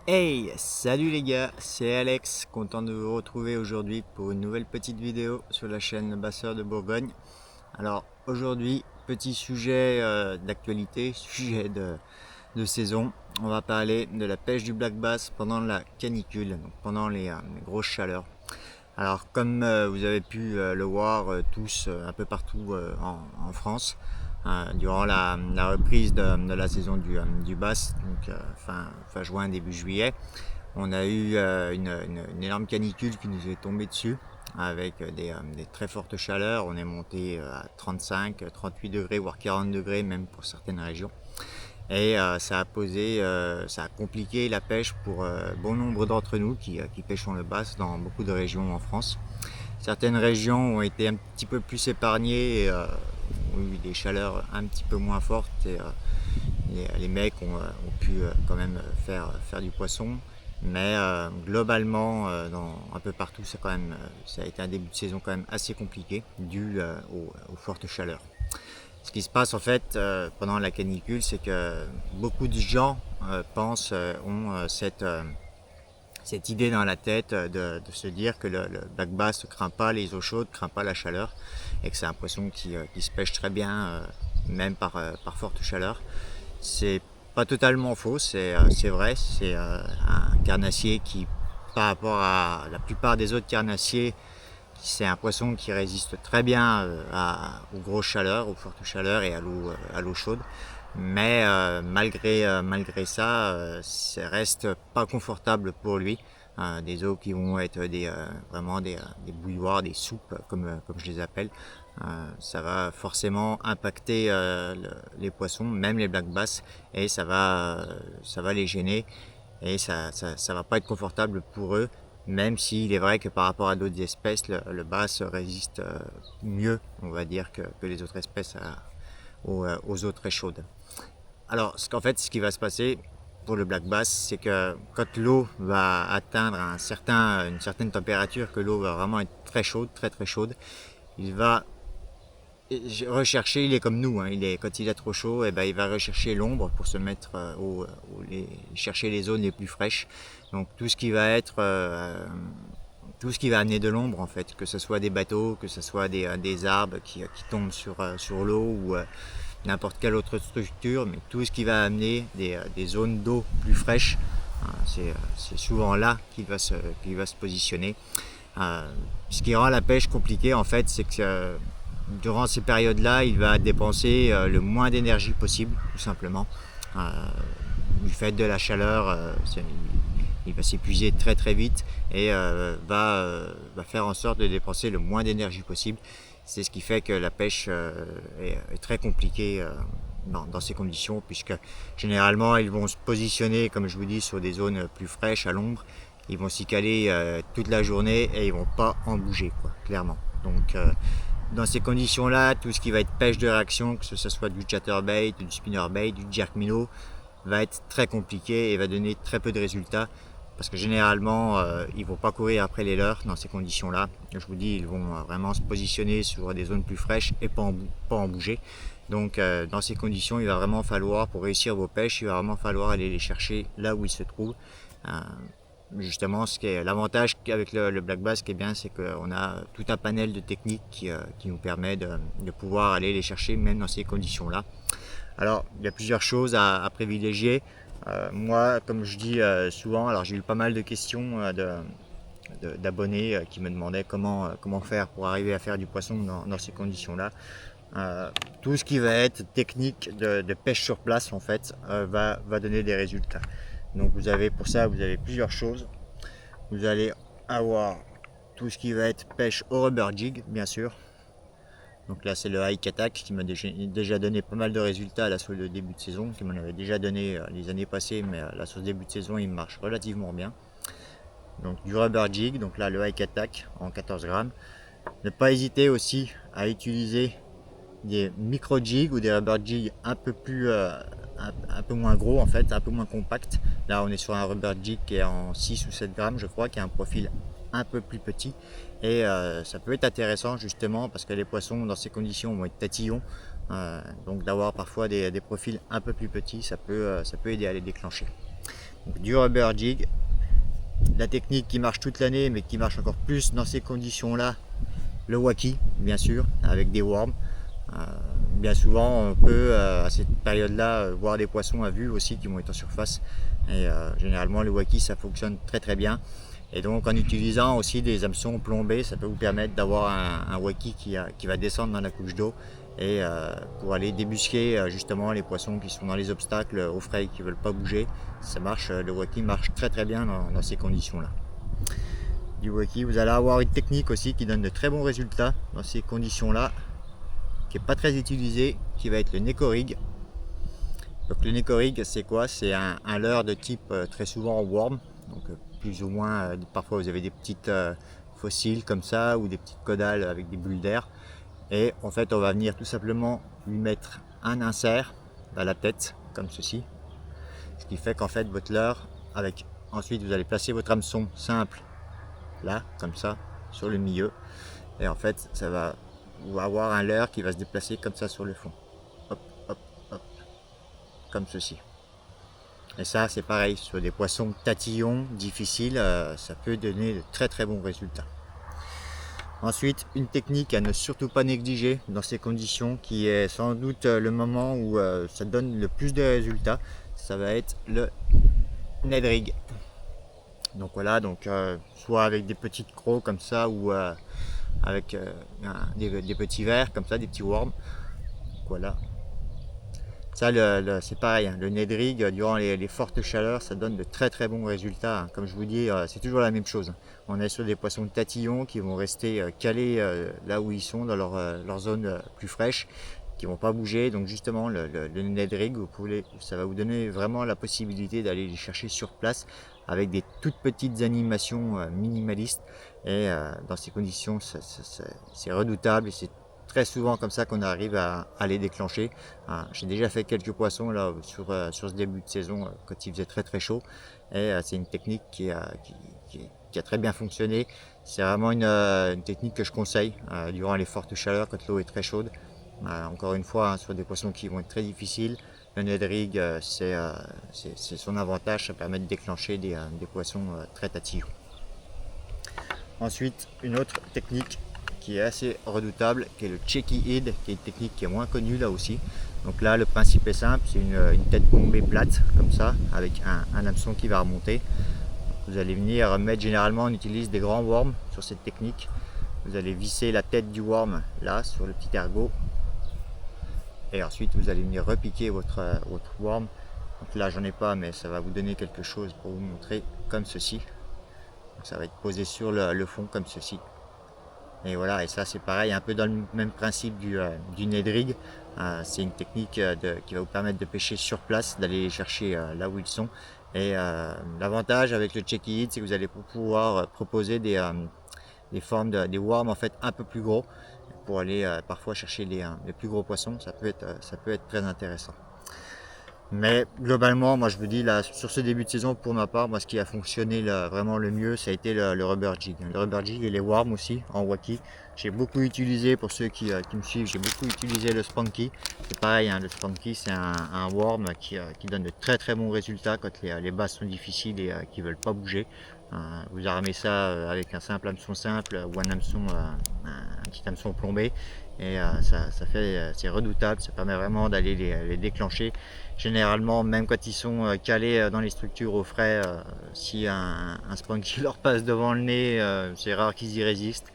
Hey, salut les gars, c'est Alex, content de vous retrouver aujourd'hui pour une nouvelle petite vidéo sur la chaîne Basseur de Bourgogne. Alors aujourd'hui, petit sujet d'actualité, sujet de saison. On va parler de la pêche du black bass pendant la canicule, donc pendant les grosses chaleurs. Alors comme vous avez pu le voir tous un peu partout en France, durant la reprise de la saison du bass, donc fin juin, début juillet, on a eu une énorme canicule qui nous est tombée dessus avec des très fortes chaleurs. On est monté à 35, 38 degrés, voire 40 degrés même pour certaines régions. Et ça a compliqué la pêche pour bon nombre d'entre nous qui pêchons le bass dans beaucoup de régions en France. Certaines régions ont été un petit peu plus épargnées et ont eu des chaleurs un petit peu moins fortes et les mecs ont pu quand même faire du poisson. Mais globalement, un peu partout, ça a été un début de saison quand même assez compliqué dû aux fortes chaleurs. Ce qui se passe en fait pendant la canicule, c'est que beaucoup de gens ont cette idée dans la tête de se dire que le black bass ne craint pas les eaux chaudes, ne craint pas la chaleur, et que c'est un poisson qui se pêche très bien, même par forte chaleur. C'est pas totalement faux, c'est vrai, c'est un carnassier qui, par rapport à la plupart des autres carnassiers, c'est un poisson qui résiste très bien aux grosses chaleurs, aux fortes chaleurs et à l'eau chaude. Mais malgré ça, ça reste pas confortable pour lui. Des eaux qui vont être vraiment des bouilloires, des soupes comme je les appelle. Ça va forcément impacter les poissons, même les black bass, et ça va les gêner et ça va pas être confortable pour eux. Même s'il est vrai que par rapport à d'autres espèces, le bass résiste mieux, on va dire, que les autres espèces aux eaux très chaudes. Alors, ce qui va se passer pour le black bass, c'est que quand l'eau va atteindre une certaine température, que l'eau va vraiment être très chaude, très très chaude, il va rechercher, il est comme nous, hein, quand il est trop chaud, et ben, il va rechercher l'ombre pour se mettre chercher les zones les plus fraîches. Donc tout ce qui va amener de l'ombre en fait, que ce soit des bateaux, que ce soit des arbres qui tombent sur l'eau ou n'importe quelle autre structure, mais tout ce qui va amener des zones d'eau plus fraîches, c'est souvent là qu'il va se positionner. Ce qui rend la pêche compliquée en fait, c'est que durant ces périodes-là, il va dépenser le moins d'énergie possible, tout simplement. Du fait de la chaleur, il va s'épuiser très très vite et va faire en sorte de dépenser le moins d'énergie possible. C'est ce qui fait que la pêche est très compliquée dans ces conditions, puisque généralement ils vont se positionner, comme je vous dis, sur des zones plus fraîches à l'ombre. Ils vont s'y caler toute la journée et ils vont pas en bouger, quoi, clairement. Donc dans ces conditions-là, tout ce qui va être pêche de réaction, que ce soit du chatterbait, du spinnerbait, du jerk minnow, va être très compliqué et va donner très peu de résultats. Parce que généralement, ils vont pas courir après les leurs dans ces conditions-là. Je vous dis, ils vont vraiment se positionner sur des zones plus fraîches et pas en bouger. Donc dans ces conditions, il va vraiment falloir, pour réussir vos pêches, il va vraiment falloir aller les chercher là où ils se trouvent. Justement, ce qui est l'avantage avec le black bass qui est bien, c'est qu'on a tout un panel de techniques qui nous permet de pouvoir aller les chercher même dans ces conditions-là. Alors, il y a plusieurs choses à privilégier. Moi, comme je dis souvent, alors j'ai eu pas mal de questions d'abonnés qui me demandaient comment faire pour arriver à faire du poisson dans ces conditions-là. Tout ce qui va être technique de pêche sur place, en fait, va donner des résultats. Donc pour ça, vous avez plusieurs choses. Vous allez avoir tout ce qui va être pêche au rubber jig, bien sûr. Donc là, c'est le hike attack qui m'a déjà donné pas mal de résultats là sur le début de saison, qui m'en avait déjà donné les années passées, mais là sur le début de saison, il marche relativement bien. Donc du rubber jig, donc là le hike attack en 14 grammes. Ne pas hésiter aussi à utiliser des micro jigs ou des rubber jigs un peu moins gros en fait, un peu moins compact. Là on est sur un rubber jig qui est en 6 ou 7 grammes je crois, qui a un profil un peu plus petit et ça peut être intéressant justement parce que les poissons dans ces conditions vont être tatillons, donc d'avoir parfois des profils un peu plus petits, ça peut aider à les déclencher. Donc, du rubber jig, la technique qui marche toute l'année mais qui marche encore plus dans ces conditions là, le waki bien sûr avec des worms. Bien souvent on peut à cette période là voir des poissons à vue aussi qui vont être en surface, et généralement le waki ça fonctionne très bien, et donc en utilisant aussi des hameçons plombés ça peut vous permettre d'avoir un waki qui va descendre dans la couche d'eau, et pour aller débusquer justement les poissons qui sont dans les obstacles au frais et qui ne veulent pas bouger. Ça marche, le waki marche très bien dans ces conditions là. Du waki, vous allez avoir une technique aussi qui donne de très bons résultats dans ces conditions là, qui n'est pas très utilisé, qui va être le neko rig. Donc le neko rig c'est quoi? C'est un leurre de type très souvent worm, donc plus ou moins parfois vous avez des petites fossiles comme ça ou des petites caudales avec des bulles d'air, et en fait on va venir tout simplement lui mettre un insert à la tête comme ceci, ce qui fait qu'en fait votre leurre ensuite vous allez placer votre hameçon simple là comme ça sur le milieu, et en fait ça va avoir un leurre qui va se déplacer comme ça sur le fond, hop, hop, hop, comme ceci. Et ça c'est pareil sur des poissons tatillons difficiles, ça peut donner de très bons résultats. Ensuite, une technique à ne surtout pas négliger dans ces conditions, qui est sans doute le moment où ça donne le plus de résultats, ça va être le Ned rig. Donc voilà, soit avec des petites crocs comme ça, ou avec des petits vers comme ça, des petits worms. Donc voilà. Ça, c'est pareil, hein, le Ned rig, durant les fortes chaleurs, ça donne de très bons résultats, hein. Comme je vous dis, c'est toujours la même chose. On est sur des poissons tatillons qui vont rester calés là où ils sont, dans leur zone plus fraîche, qui vont pas bouger. Donc justement, le Ned rig, ça va vous donner vraiment la possibilité d'aller les chercher sur place avec des toutes petites animations minimalistes. Et dans ces conditions, c'est redoutable, et c'est très souvent comme ça qu'on arrive à les déclencher. J'ai déjà fait quelques poissons là sur ce début de saison quand il faisait très chaud, et c'est une technique qui a très bien fonctionné. C'est vraiment une technique que je conseille durant les fortes chaleurs quand l'eau est très chaude. Encore une fois, hein, sur des poissons qui vont être très difficiles, le Ned rig c'est son avantage, ça permet de déclencher des poissons très tatillons. Ensuite, une autre technique qui est assez redoutable, qui est le cheeky head, qui est une technique qui est moins connue là aussi. Donc là, le principe est simple, c'est une tête bombée plate comme ça, avec un hameçon qui va remonter. Vous allez venir mettre, généralement on utilise des grands worms sur cette technique. Vous allez visser la tête du worm là sur le petit ergot, et ensuite vous allez venir repiquer votre worm. Donc là j'en ai pas, mais ça va vous donner quelque chose pour vous montrer, comme ceci. Donc ça va être posé sur le fond comme ceci. Et voilà, et ça c'est pareil, un peu dans le même principe du Ned rig. C'est une technique qui va vous permettre de pêcher sur place, d'aller les chercher là où ils sont. Et l'avantage avec le cheeky head, c'est que vous allez pouvoir proposer des formes des worms en fait un peu plus gros, pour aller parfois chercher les plus gros poissons. Ça peut être très intéressant. Mais globalement, moi je vous dis là, sur ce début de saison, pour ma part, moi ce qui a fonctionné vraiment le mieux, ça a été le rubber jig. Le rubber jig et les worms aussi en waki. J'ai beaucoup utilisé, pour ceux qui me suivent, j'ai beaucoup utilisé le spanky. C'est pareil, hein, le spanky c'est un worm qui donne de très bons résultats quand les bases sont difficiles et qui veulent pas bouger. Vous armez ça avec un simple hameçon simple ou un petit hameçon plombé, et c'est redoutable, ça permet vraiment d'aller les déclencher. Généralement, même quand ils sont calés dans les structures au frais, si un spanky leur passe devant le nez, c'est rare qu'ils y résistent.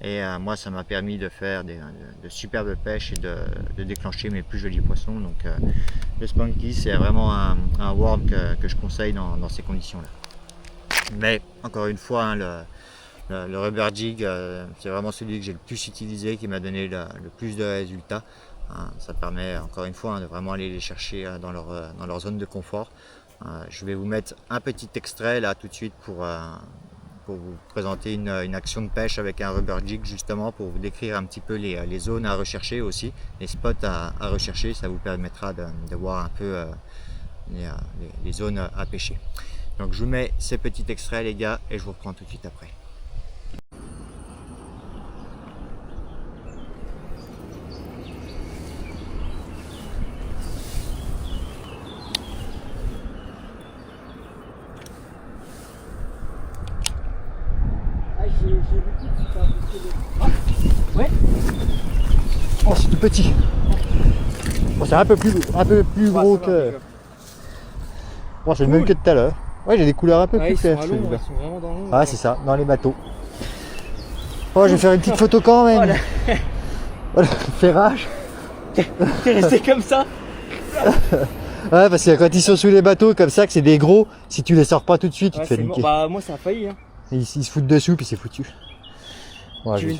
Et moi ça m'a permis de faire de superbes pêches et de déclencher mes plus jolis poissons. Donc le spanky c'est vraiment un worm que je conseille dans ces conditions là. Mais encore une fois, hein, le rubber jig c'est vraiment celui que j'ai le plus utilisé, qui m'a donné le plus de résultats. Ça permet encore une fois de vraiment aller les chercher dans leur zone de confort. Je vais vous mettre un petit extrait là tout de suite pour vous présenter une action de pêche avec un rubber jig, justement pour vous décrire un petit peu les zones à rechercher aussi, les spots à rechercher. Ça vous permettra de voir un peu les zones à pêcher. Donc je vous mets ces petits extraits les gars, et je vous reprends tout de suite après. Ouais. Oh, c'est tout petit. Bon, c'est un peu plus gros que... Bon, c'est le même que tout à l'heure. Ouais, j'ai des couleurs un peu plus claires. Ils sont vraiment dans l'ombre. Ah, c'est ça, dans les bateaux. Oh, je vais faire une petite photo quand même. Voilà. Voilà, le ferrage. T'es resté comme ça. Ouais, parce que quand ils sont sous les bateaux comme ça, que c'est des gros, si tu les sors pas tout de suite, tu te fais niquer. Bah, moi, ça a failli. Hein. Et ils se foutent dessus, puis c'est foutu. Ouais,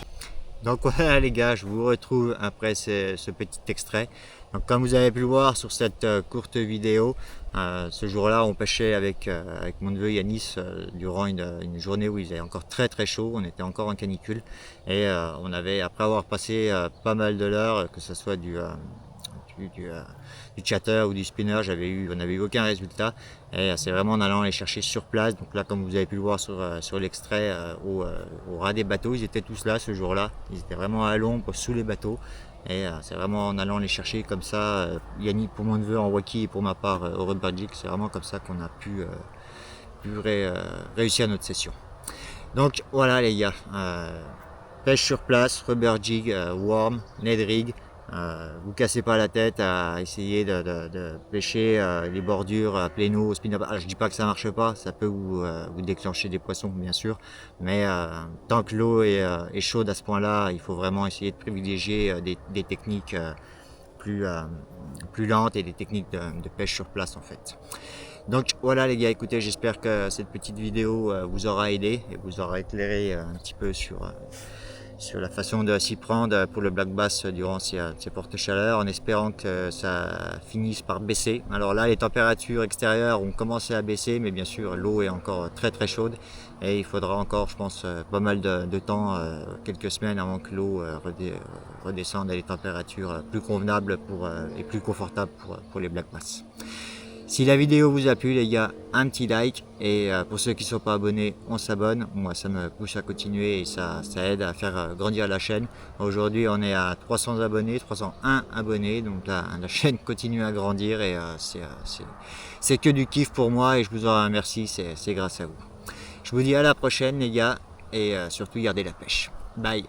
Donc voilà les gars, je vous retrouve après ce petit extrait. Donc comme vous avez pu le voir sur cette courte vidéo, ce jour-là on pêchait avec mon neveu Yanis durant une journée où il faisait encore très chaud, on était encore en canicule et on avait, après avoir passé pas mal de l'heure, que ce soit du chatter ou du spinner, on n'avait eu aucun résultat et c'est vraiment en allant les chercher sur place. Donc là, comme vous avez pu le voir sur l'extrait, au ras des bateaux, ils étaient tous là ce jour-là, ils étaient vraiment à l'ombre sous les bateaux et c'est vraiment en allant les chercher comme ça, Yannick pour mon neveu en waki et pour ma part au rubber jig, c'est vraiment comme ça qu'on a pu réussir notre session. Donc voilà les gars, pêche sur place, rubber jig, worm, Ned rig. Vous cassez pas la tête à essayer de pêcher les bordures à pléno, au spin-up. Je dis pas que ça marche pas, ça peut vous déclencher des poissons bien sûr, mais tant que l'eau est chaude à ce point-là, il faut vraiment essayer de privilégier des techniques plus lentes et des techniques de pêche sur place en fait. Donc voilà les gars, écoutez, j'espère que cette petite vidéo vous aura aidé et vous aura éclairé un petit peu sur la façon de s'y prendre pour le black bass durant ces fortes chaleurs, en espérant que ça finisse par baisser. Alors là, les températures extérieures ont commencé à baisser, mais bien sûr, l'eau est encore très chaude et il faudra encore, je pense, pas mal de temps, quelques semaines avant que l'eau redescende à des températures plus convenables et plus confortables pour les black bass. Si la vidéo vous a plu les gars, un petit like et pour ceux qui ne sont pas abonnés, on s'abonne. Moi ça me pousse à continuer et ça aide à faire grandir la chaîne. Aujourd'hui on est à 300 abonnés, 301 abonnés, donc la chaîne continue à grandir et c'est que du kiff pour moi et je vous en remercie, c'est grâce à vous. Je vous dis à la prochaine les gars et surtout gardez la pêche. Bye.